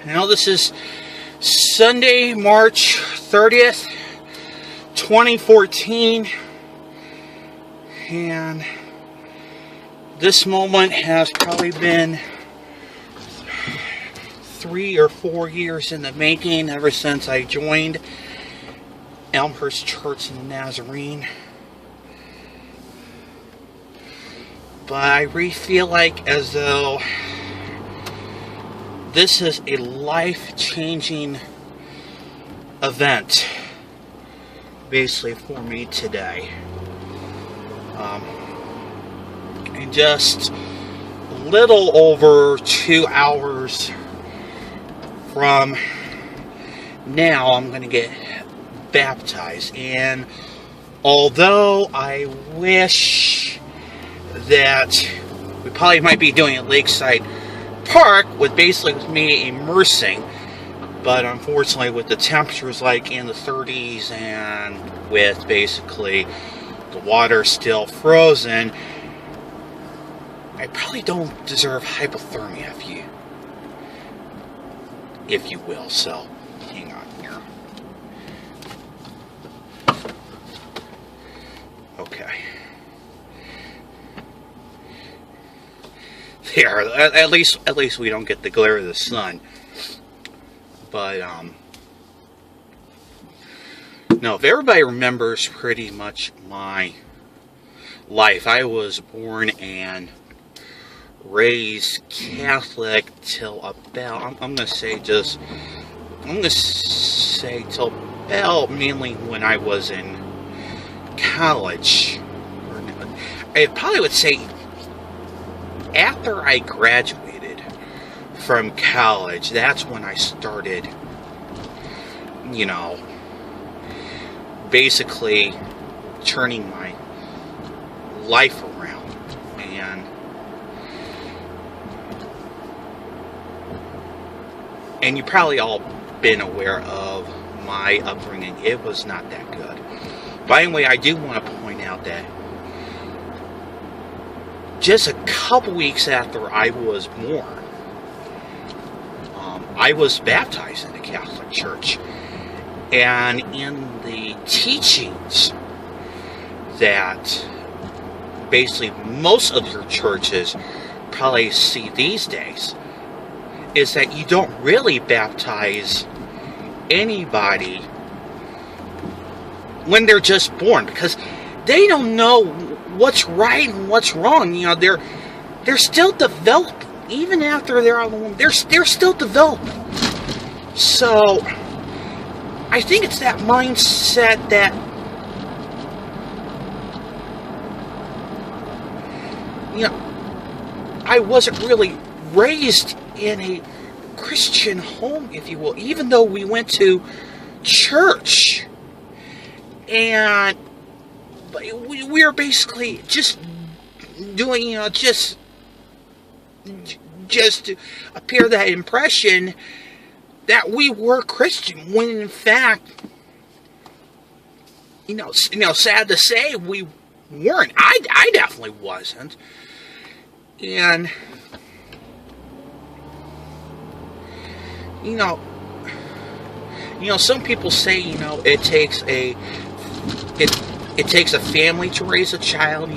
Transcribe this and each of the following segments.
Now this is Sunday, March 30th, 2014, and this moment has probably been 3 or 4 years in the making, ever since I joined Elmhurst Church in the Nazarene. But I really feel like as though this is a life-changing event, basically, for me today. In just a little over 2 hours from now, I'm going to get baptized. And although I wish that we probably might be doing it Lakeside Park with me immersing, but unfortunately with the temperatures like in the 30s and with basically the water still frozen, I probably don't deserve hypothermia, if you will. So hang on here. Okay. There, at least we don't get the glare of the sun. But no, if everybody remembers pretty much my life, I was born and raised Catholic till about, I'm gonna say till about mainly when I was in college. I probably would say after I graduated from college, that's when I started, basically turning my life around. And you probably all been aware of my upbringing. It was not that good. But anyway, I do want to point out that just a couple weeks after I was born, I was baptized in the Catholic Church. And in the teachings that basically most of your churches probably see these days, is that you don't really baptize anybody when they're just born, because they don't know what's right and what's wrong. They're still developing. Even after they're on the womb, they're still developing. So I think it's that mindset that I wasn't really raised in a Christian home, if you will, even though we went to church, and we were basically just doing, just to appear that impression that we were Christian, when in fact, sad to say, we weren't. I definitely wasn't. And some people say, it takes a family to raise a child,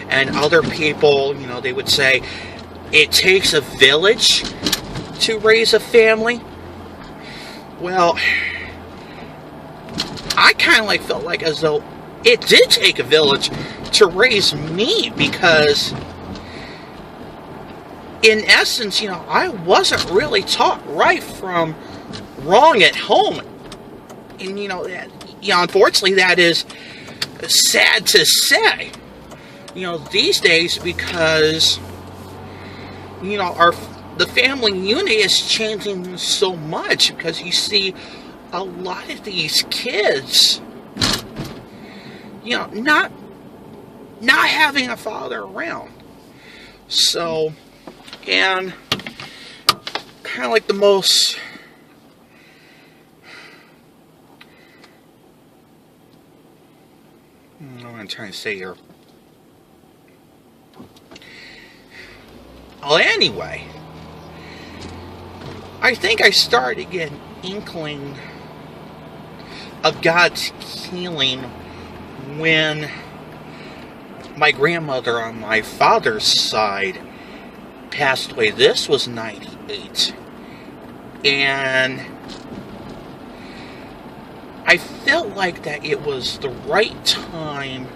and other people, they would say it takes a village to raise a family. Well, I kind of felt like as though it did take a village to raise me, because in essence, I wasn't really taught right from wrong at home. And, unfortunately, that is sad to say, these days, because, the family unit is changing so much, because you see a lot of these kids, not having a father around. So, and kind of like the most, what am I trying to say here? Well, anyway, I think I started to get an inkling of God's healing when my grandmother on my father's side passed away. This was 98. And I felt like that it was the right time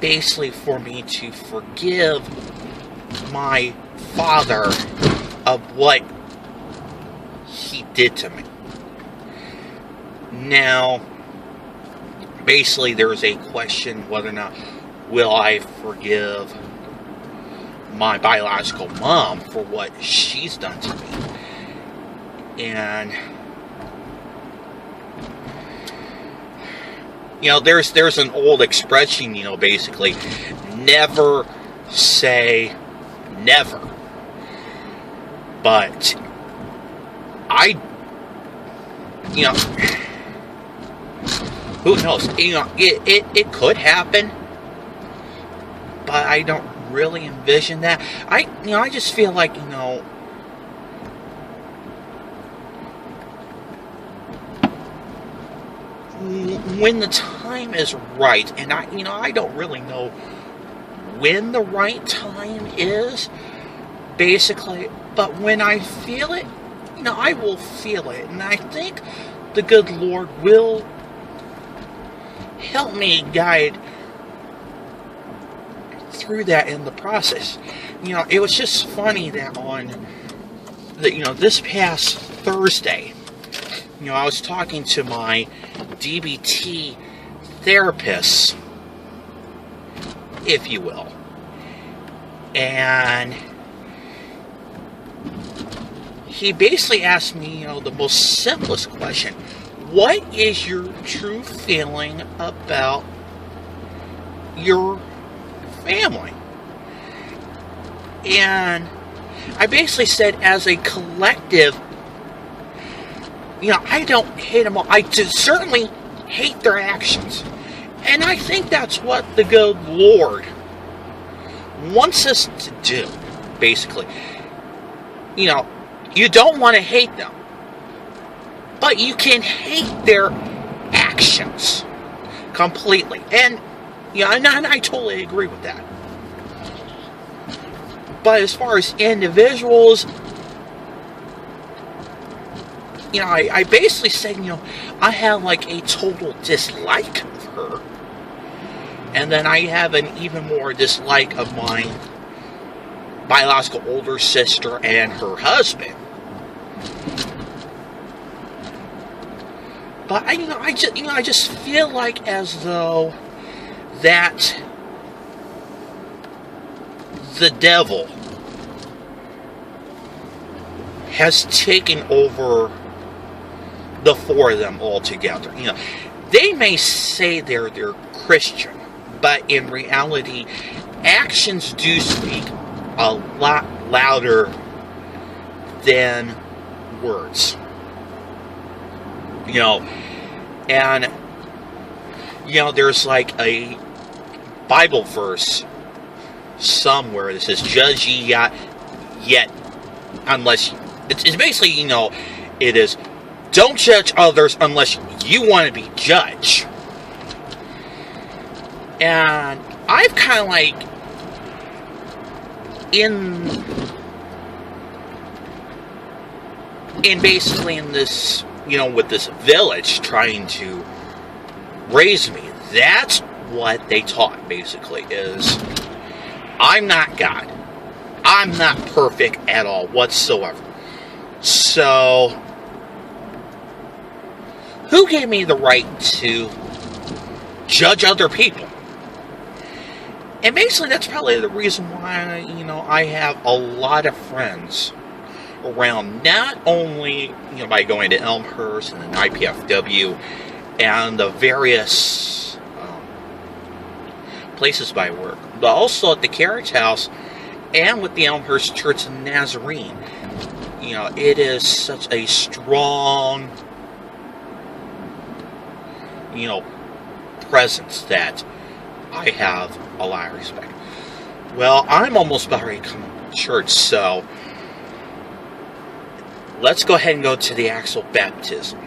basically for me to forgive my father of what he did to me. Now, basically there's a question whether or not will I forgive my biological mom for what she's done to me. And you know, there's an old expression, you know, basically, never say never. But you know, who knows? You know, it could happen, but I don't really envision that. I just feel like, you know, when the time is right, and I don't really know when the right time is, basically, but when I feel it, you know, I will feel it, and I think the good Lord will help me guide through that in the process. You know, it was just funny that this past Thursday, you know, I was talking to my DBT therapist, if you will, and he basically asked me, you know, the most simplest question: what is your true feeling about your family? And I basically said, as a collective, you know, I don't hate them all. I certainly hate their actions. And I think that's what the good Lord wants us to do, basically. You know, you don't want to hate them, but you can hate their actions completely. And, you know, and I totally agree with that. But as far as individuals, you know, I basically said, you know, I have like a total dislike of her. And then I have an even more dislike of my biological older sister and her husband. But I just feel like as though that the devil has taken over the four of them altogether. You know, they may say they're Christian, but in reality, actions do speak a lot louder than words. You know, and you know, there's like a Bible verse somewhere that says, "Judge ye yet unless." It's basically, you know, it is, don't judge others unless you want to be judged. And I've kind of like, in basically in this, you know, with this village trying to raise me, that's what they taught, basically, is I'm not God. I'm not perfect at all whatsoever. So, who gave me the right to judge other people? And basically, that's probably the reason why, you know, I have a lot of friends around, not only, you know, by going to Elmhurst and the IPFW and the various places by work, but also at the Carriage House and with the Elmhurst Church of Nazarene. You know, it is such a strong, you know, presence that I have a lot of respect. Well, I'm almost about ready to come to church, so let's go ahead and go to the actual baptism.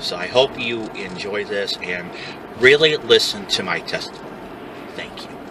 So I hope you enjoy this and really listen to my testimony. Thank you.